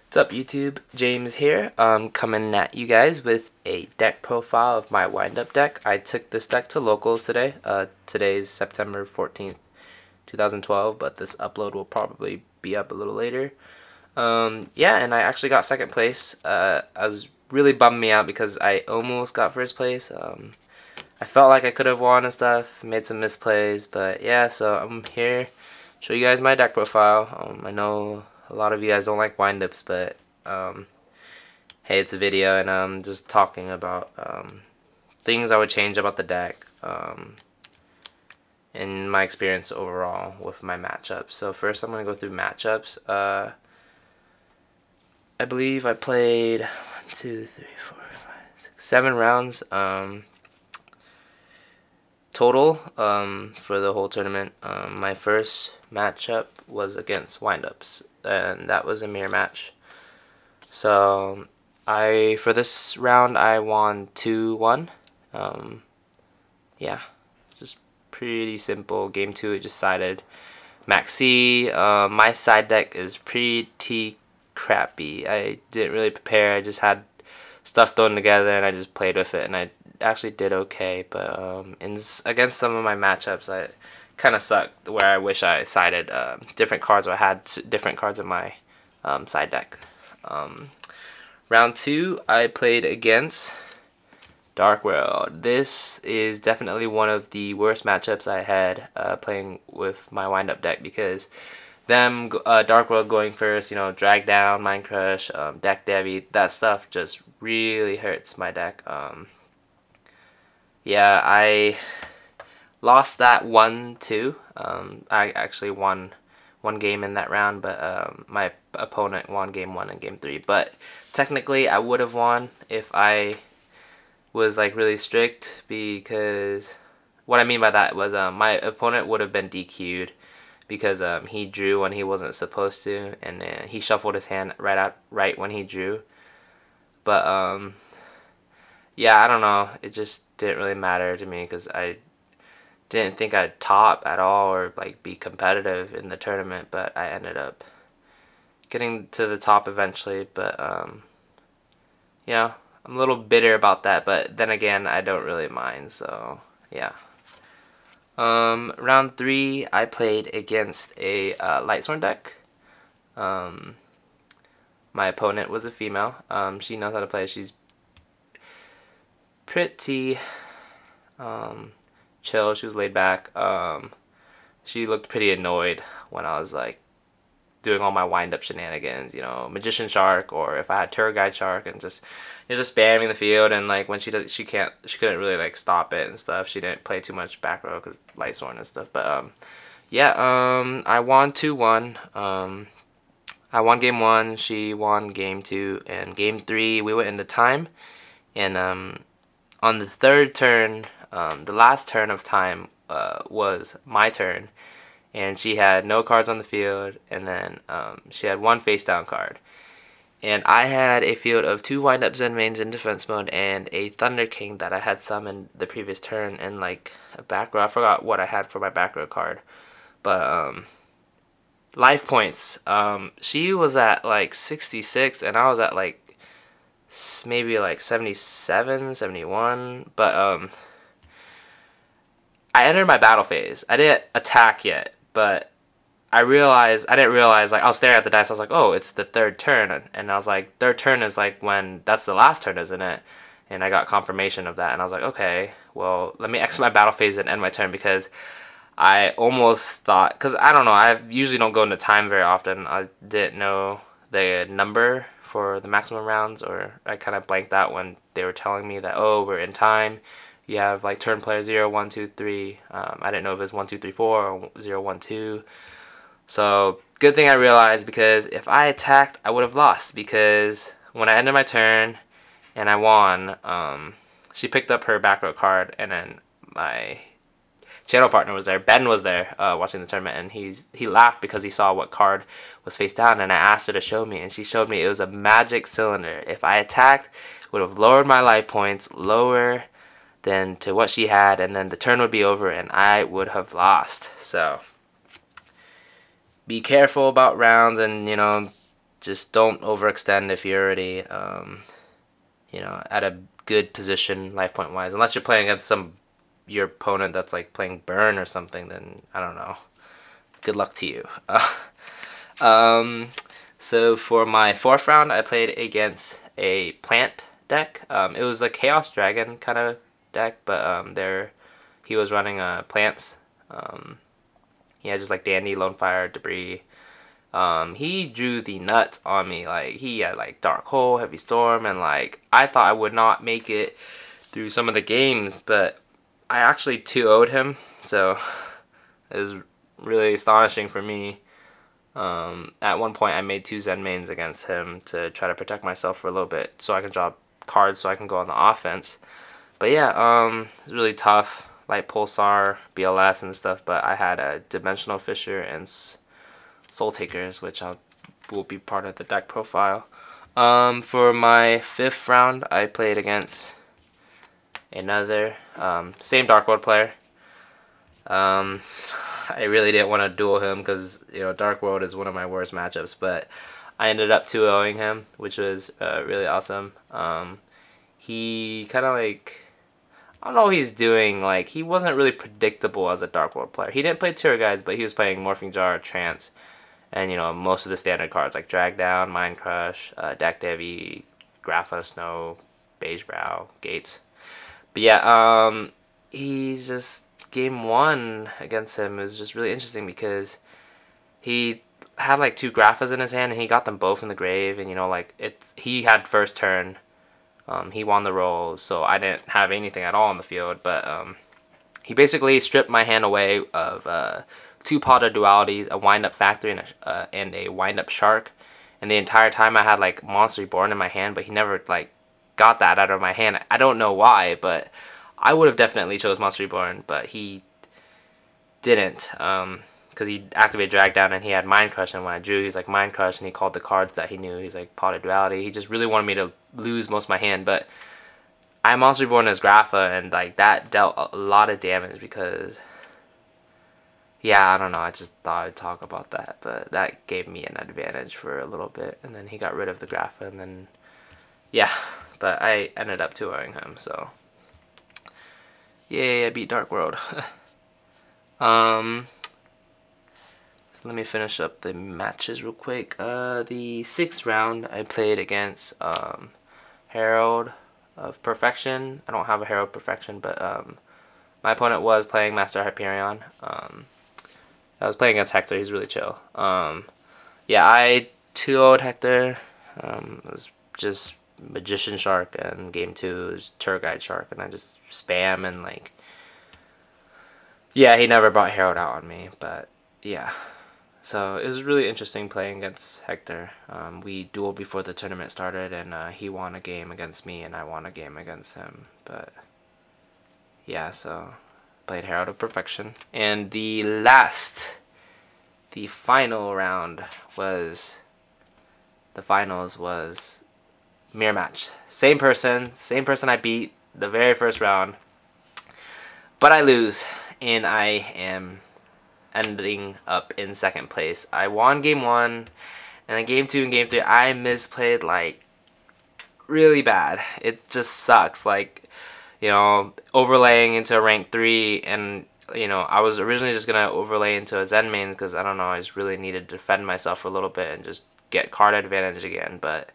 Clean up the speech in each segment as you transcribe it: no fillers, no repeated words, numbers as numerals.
What's up YouTube? James here, coming at you guys with a deck profile of my wind-up deck. I took this deck to locals today. Today's September 14th, 2012, but this upload will probably be up a little later. Yeah, and I actually got second place. I was really bummed me out because I almost got first place. I felt like I could have won and stuff, made some misplays, but yeah, so I'm here, show you guys my deck profile. I know a lot of you guys don't like wind-ups, but hey, it's a video and I'm just talking about things I would change about the deck and my experience overall with my matchups. So first I'm going to go through matchups. I believe I played 1, 2, 3, 4, 5, 6, 7 rounds total for the whole tournament. My first matchup was against windups, and that was a mirror match. So for this round I won 2-1. Yeah, just pretty simple. Game 2 it decided. Max C. My side deck is pretty crappy. I didn't really prepare. I just had stuff thrown together and I just played with it, and I actually did okay. But against some of my matchups, I kind of sucked. Where I wish I sided different cards, or I had different cards in my side deck. Round 2, I played against Darkworld. This is definitely one of the worst matchups I had playing with my wind-up deck, because them Darkworld going first, you know, drag down, mind crush, deck Devi, that stuff just really hurts my deck. Yeah, I lost that 1-2. I actually won one game in that round, but my opponent won game 1 and game 3. But technically, I would have won if I was like really strict, because what I mean by that was my opponent would have been DQ'd because he drew when he wasn't supposed to, and he shuffled his hand right when he drew. But yeah, I don't know. It just didn't really matter to me because I didn't think I'd top at all or like be competitive in the tournament. But I ended up getting to the top eventually. But you know, I'm a little bitter about that. But then again, I don't really mind. So yeah. Round 3, I played against a Lightsworn deck. My opponent was a female. She knows how to play. She's pretty chill. She was laid back. She looked pretty annoyed when I was like doing all my wind-up shenanigans, you know, Magician Shark, or if I had Tour Guide Shark, and just spamming the field. And like when she couldn't really like stop it and stuff. She didn't play too much back row because Lightsworn and stuff. But yeah, I won 2-1. I won game 1, she won game 2, and game 3 we went into time. And on the third turn, the last turn of time was my turn, and she had no cards on the field, and then she had one face down card. And I had a field of 2 wind-up Zen mains in defense mode and a Thunder King that I had summoned the previous turn, and like a back row. I forgot what I had for my back row card. But life points, she was at like 66 and I was at like maybe like 77, 71. But I entered my battle phase. I didn't attack yet, but I didn't realize, like, I was staring at the dice. I was like, oh, it's the third turn. And I was like, third turn is like when that's the last turn, isn't it? And I got confirmation of that, and I was like, okay, well, let me exit my battle phase and end my turn, because I almost thought, because I don't know, I usually don't go into time very often. I didn't know the number for the maximum rounds, or I kind of blanked out when they were telling me that, oh, we're in time. You have like turn player 0, 1, 2, 3. I didn't know if it was 1, 2, 3, 4 or 0, 1, 2. So good thing I realized, because if I attacked, I would have lost, because when I ended my turn and I won, she picked up her back row card, and then my channel partner was there. Ben was there watching the tournament, and he laughed because he saw what card was face down, and I asked her to show me, and she showed me it was a magic cylinder. If I attacked, it would have lowered my life points lower than to what she had, and then the turn would be over and I would have lost. So be careful about rounds, and you know, just don't overextend if you're already at a good position life point wise. Unless you're playing against your opponent that's like playing burn or something, then I don't know. Good luck to you. So for my 4th round, I played against a plant deck. It was a Chaos Dragon kind of deck, but he was running plants. Yeah, just like Dandy, Lone Fire, Debris. He drew the nuts on me. Like, he had like Dark Hole, Heavy Storm, and like I thought I would not make it through some of the games, but I actually 2-0'd him. So it was really astonishing for me. At one point I made 2 Zen mains against him to try to protect myself for a little bit so I can draw cards so I can go on the offense. But yeah, it's really tough, like Pulsar, BLS and stuff, but I had a Dimensional Fissure and Soul Takers, which will be part of the deck profile. For my 5th round, I played against another same Darkworld player. I really didn't want to duel him because Darkworld is one of my worst matchups, but I ended up 2-0ing him, which was really awesome. He kind of like, I don't know what he's doing. Like, he wasn't really predictable as a Darkworld player. He didn't play Tour Guides, but he was playing Morphing Jar, Trance, and most of the standard cards like Drag Down, Mind Crush, Deck Devi, Grapha, Snow, Beige Brow, Gates. But yeah, he's just, game 1 against him was just really interesting because he had like 2 Graphas in his hand and he got them both in the grave, and he had first turn. He won the roll, so I didn't have anything at all on the field, but he basically stripped my hand away of 2 Potter Dualities, a Wind-Up Factory, and a Wind-Up Shark. And the entire time I had like Monster Reborn in my hand, but he never like got that out of my hand. I don't know why, but I would have definitely chose Monster Reborn, but he didn't, because he activated Drag Down and he had Mind Crush, and when I drew, he's like Mind Crush, and he called the cards that he knew. He's like Potted Duality. He just really wanted me to lose most of my hand, but I Monster Reborn as Grapha, and like that dealt a lot of damage because, yeah, I don't know, I just thought I'd talk about that, but that gave me an advantage for a little bit, and then he got rid of the Grapha, and then, yeah, but I ended up 2-0ing him, so yay, I beat Darkworld. So let me finish up the matches real quick. The 6th round, I played against Herald of Perfection. I don't have a Herald Perfection, but my opponent was playing Master Hyperion. I was playing against Hector. He's really chill. Yeah, I 2-0'd Hector. It was just Magician Shark, and game 2 is Tour Guide Shark, and I just spam, and like, yeah, he never brought Herald out on me, but yeah, so it was really interesting playing against Hector. We dueled before the tournament started, and he won a game against me and I won a game against him, but yeah, so played Herald of Perfection. And the final round was, the finals was mirror match. Same person I beat the very first round, but I lose, and I am ending up in 2nd place. I won game 1, and then game 2 and game 3 I misplayed like really bad. It just sucks, like, overlaying into a rank 3, and I was originally just gonna overlay into a Zen main because I don't know, I just really needed to defend myself for a little bit and just get card advantage again, but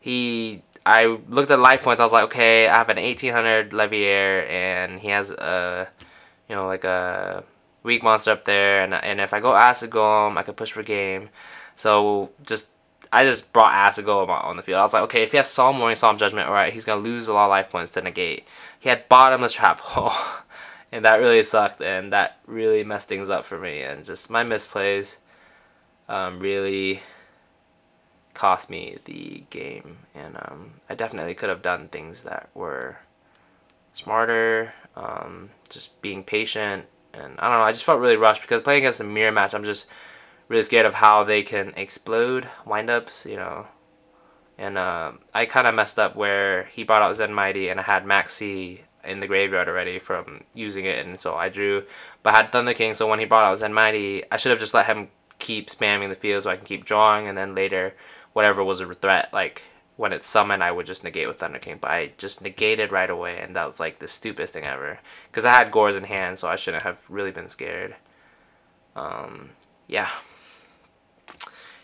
I looked at life points. I was like, okay, I have an 1800 Leviair, and he has a, like a weak monster up there, and if I go Acid Golem, I could push for game. So I just brought Acid Golem on the field. I was like, okay, if he has Solemn Warning, Solemn Judgment, alright, he's gonna lose a lot of life points to negate. He had Bottomless Trap Hole, and that really sucked, and that really messed things up for me, and just my misplays really cost me the game, and I definitely could have done things that were smarter, just being patient, and I don't know, I just felt really rushed because playing against a mirror match, I'm just really scared of how they can explode windups, and I kind of messed up where he brought out Zen Mighty and I had Maxi in the graveyard already from using it, and so I drew, but I had Thunder King, so when he brought out Zen Mighty, I should have just let him keep spamming the field so I can keep drawing, and then later, whatever was a threat, like when it's summoned, I would just negate with Thunder King. But I just negated right away, and that was like the stupidest thing ever. Because I had Gores in hand, so I shouldn't have really been scared. Yeah.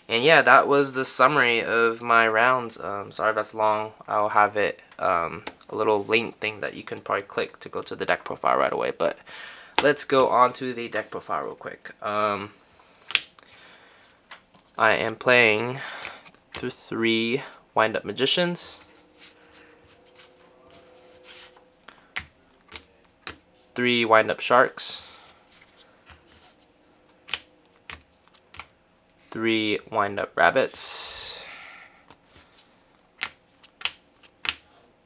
And yeah, that was the summary of my rounds. Sorry if that's long. I'll have it a little link thing that you can probably click to go to the deck profile right away. But let's go on to the deck profile real quick. I am playing through 3 Wind-Up Magicians, 3 Wind-Up Sharks, 3 Wind-Up Rabbits,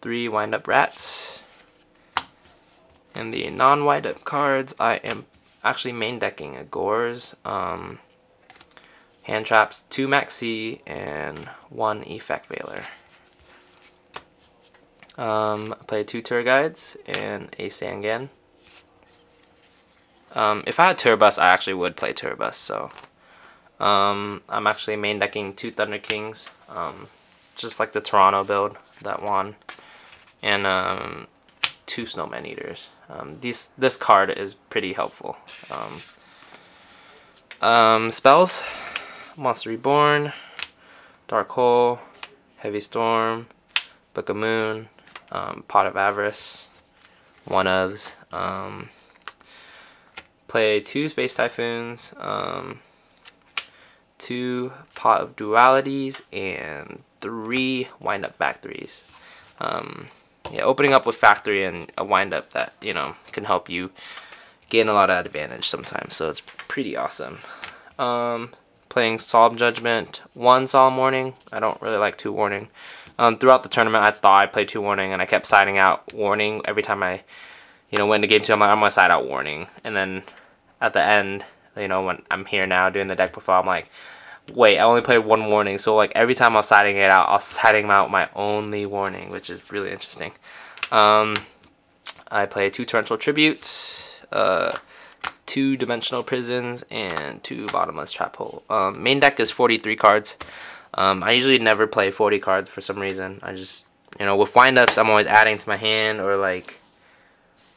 3 Wind-Up Rats, and the non-wind-up cards, I am actually main decking a Gores, hand traps, 2 Maxi, and 1 Effect Veiler. I played 2 Tour Guides and a Sangan. If I had Turbus, I actually would play Turbus, so I'm actually main decking 2 Thunder Kings, just like the Toronto build that won, and 2 Snowman Eaters. This card is pretty helpful. Spells: Monster Reborn, Dark Hole, Heavy Storm, Book of Moon, Pot of Avarice, one ofs. Play 2 Space Typhoons, 2 Pot of Dualities, and 3 Wind-Up Factories. Yeah, opening up with Factory and a Wind-Up that, you know, can help you gain a lot of advantage sometimes, so it's pretty awesome. Playing Solemn Judgment, 1 Solemn Warning. I don't really like 2 Warning. Throughout the tournament, I thought I played 2 Warning, and I kept siding out Warning every time I, you know, went to game 2. I'm like, I'm gonna side out Warning, and then at the end, you know, when I'm here now doing the deck profile, I'm like, wait, I only played 1 Warning. So like every time I was siding it out, I was siding out my only Warning, which is really interesting. I play 2 Torrential Tributes, 2 Dimensional Prisons, and 2 Bottomless Trap Hole. Main deck is 43 cards. I usually never play 40 cards for some reason. I just, you know, with wind-ups, I'm always adding to my hand, or like,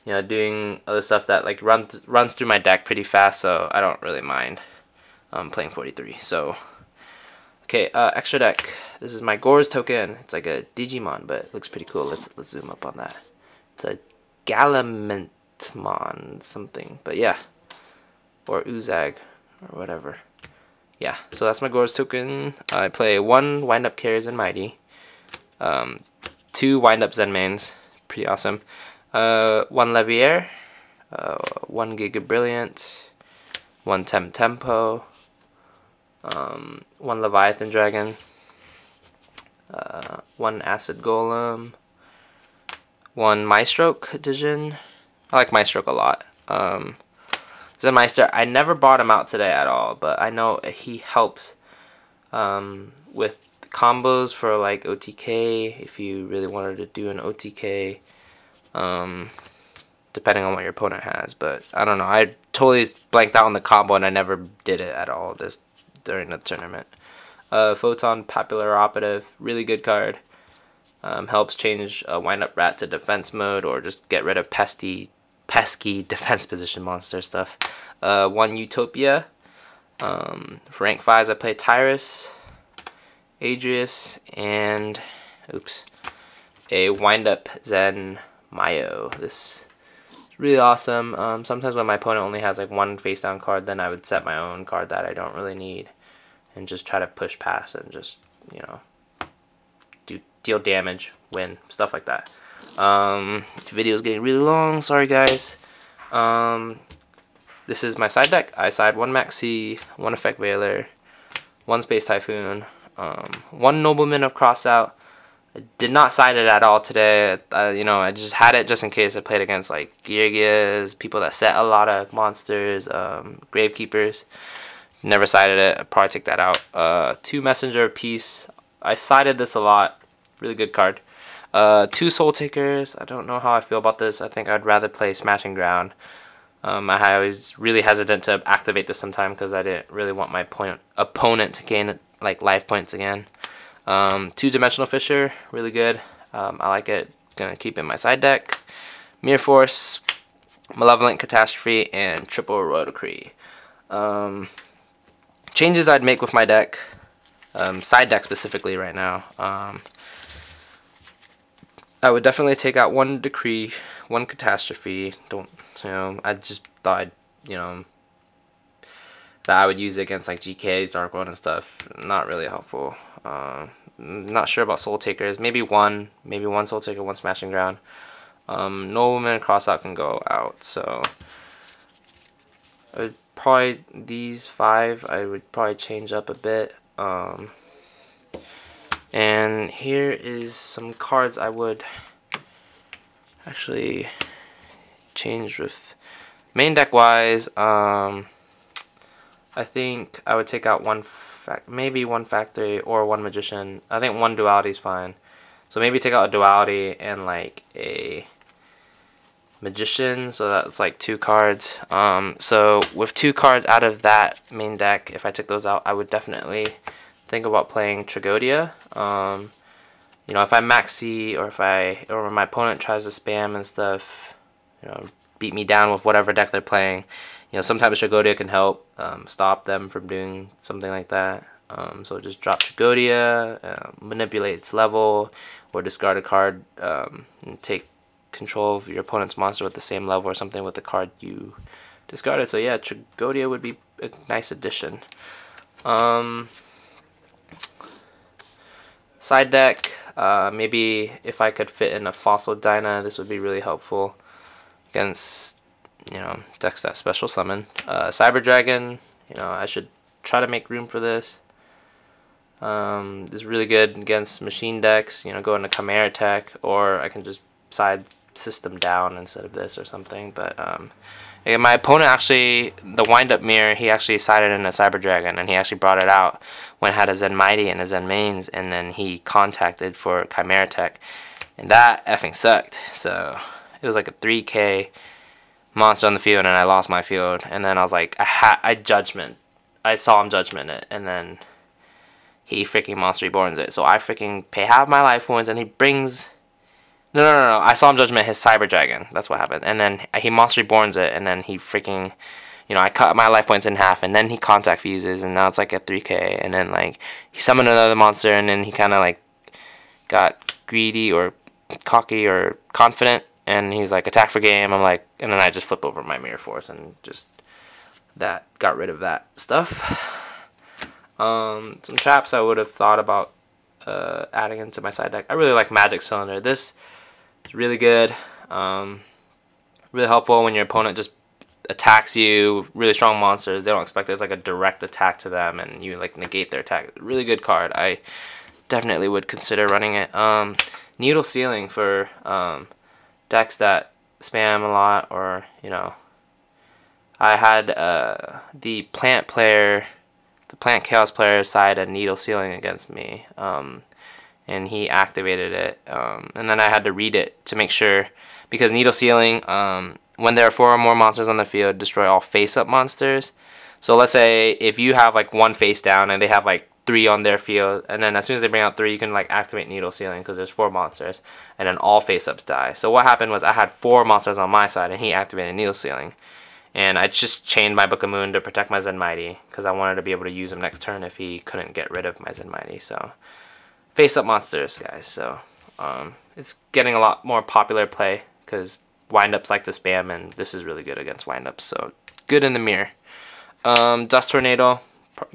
you know, doing other stuff that like runs through my deck pretty fast, so I don't really mind playing 43. So, okay, extra deck. This is my Gores token. It's like a Digimon, but it looks pretty cool. Let's zoom up on that. It's a Galamentmon something, but yeah, or Uzag or whatever. Yeah, so that's my Gores token. I play 1 Wind-Up Carriers and Mighty, 2 Wind-Up Zenmains, pretty awesome. 1 Levier, 1 Giga Brilliant, 1 Tempo, 1 Leviathan Dragon, 1 Acid Golem, 1 Maestroke Division. I like Maestroke a lot. Zenmeister, I never bought him out today at all, but I know he helps with combos for like OTK, if you really wanted to do an OTK, depending on what your opponent has. But I don't know, I totally blanked out on the combo and I never did it at all during the tournament. Photon Popular Operative, really good card. Helps change a Wind-Up Rat to defense mode, or just get rid of pesky defense position monster stuff. 1 Utopia. For rank 5s, I play Tyrus, Adrius, and a Wind-Up Zen Mayo. This is really awesome. Sometimes when my opponent only has like 1 face down card, then I would set my own card that I don't really need and just try to push past and just, you know, deal damage, win, stuff like that. The video is getting really long, sorry guys. This is my side deck. I side 1 Maxi, 1 Effect Veiler, 1 Space Typhoon, 1 Nobleman of Crossout. I did not side it at all today. You know, I just had it just in case I played against like Geargias, people that set a lot of monsters, Gravekeepers. Never sided it. I'd probably take that out. 2 Messenger of Peace. I sided this a lot. Really good card. 2 Soul Takers. I don't know how I feel about this. I think I'd rather play Smashing Ground. I was really hesitant to activate this sometime because I didn't really want my opponent to gain like life points again. Two-dimensional Fisher, really good. I like it. Gonna keep it in my side deck. Mirror Force, Malevolent Catastrophe, and Triple Rotocree. Changes I'd make with my deck, side deck specifically right now. I would definitely take out one Decree, one Catastrophe. I just thought, that I would use it against like GKs, Darkworld, and stuff. Not really helpful. Not sure about Soul Takers. Maybe one Soul Taker, one Smashing Ground. Nobleman Crossout can go out, so I would probably, these 5 I would probably change up a bit. And here is some cards I would actually change with main deck wise. I think I would take out maybe one Factory or one Magician. I think one Duality is fine. So maybe take out a Duality and like a Magician, so that's like 2 cards. So with 2 cards out of that main deck, if I took those out, I would definitely think about playing Tragodia. If I max C or or my opponent tries to spam and stuff, beat me down with whatever deck they're playing, sometimes Tragodia can help stop them from doing something like that. So just drop Tragodia, manipulate its level, or discard a card and take control of your opponent's monster with the same level or something with the card you discarded. So yeah, Tragodia would be a nice addition. Side deck, maybe if I could fit in a Fossil Dyna, this would be really helpful against decks that special summon. Cyber Dragon, I should try to make room for this. This is really good against machine decks, go into Chimera Tech, or I can just side system down instead of this or something. But my opponent actually, the wind-up mirror, he actually sided in a Cyber Dragon, and he actually brought it out when it had a Zen Mighty and a Zen Mains, and then he contacted for Chimera Tech, and that effing sucked. So it was like a 3K monster on the field, and I lost my field, and then I was like, I saw him judgment it, and then he freaking Monster Reborns it. So I freaking pay half my life points, and he brings... No. I saw him judgment his Cyber Dragon. That's what happened. And then he Monster Reborns it, and then he freaking... I cut my life points in half, and then he Contact Fuses, and now it's like a 3K. And then, like, he summoned another monster, and then he kind of, like, got greedy or cocky or confident, and he's like, attack for game. I'm like... And then I just flip over my Mirror Force, and just... That got rid of that stuff. Some traps I would have thought about adding into my side deck. I really like Magic Cylinder. This is really good. Really helpful when your opponent just attacks you. Really strong monsters. They don't expect it. It's like a direct attack to them, and you like negate their attack. Really good card. I definitely would consider running it. Needle Sealing for decks that spam a lot, or I had the Plant Chaos player side a Needle Sealing against me, and he activated it, and then I had to read it to make sure, because Needle Sealing, when there are 4 or more monsters on the field, destroy all face-up monsters. So let's say if you have like 1 face down and they have like 3 on their field, and then as soon as they bring out 3, you can like activate Needle Sealing because there's 4 monsters, and then all face-ups die. So what happened was I had 4 monsters on my side, and he activated Needle Sealing. And I just chained my Book of Moon to protect my Zen Mighty, because I wanted to be able to use him next turn if he couldn't get rid of my Zen Mighty. So, face-up monsters, guys. So, it's getting a lot more popular play, because wind-ups like to spam, and this is really good against wind-ups. So, good in the mirror. Dust Tornado,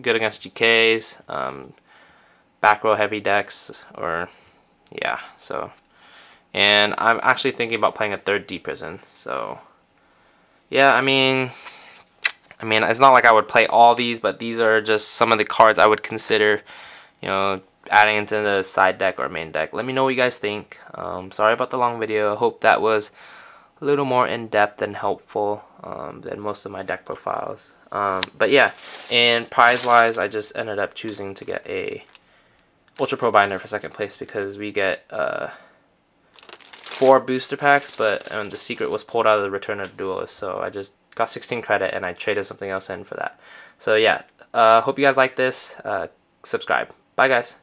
good against GKs. Back row heavy decks, or, yeah. So, and I'm actually thinking about playing a 3rd Deep Prison. So... Yeah, I mean, it's not like I would play all these, but these are just some of the cards I would consider, adding into the side deck or main deck. Let me know what you guys think. Sorry about the long video. I hope that was a little more in-depth and helpful than most of my deck profiles. But yeah, and prize-wise, I just ended up choosing to get a Ultra Pro Binder for 2nd place, because we get 4 booster packs, but the secret was pulled out of the Return of the Duelist, so I just got 16 credit, and I traded something else in for that. So yeah, hope you guys like this. Subscribe. Bye guys.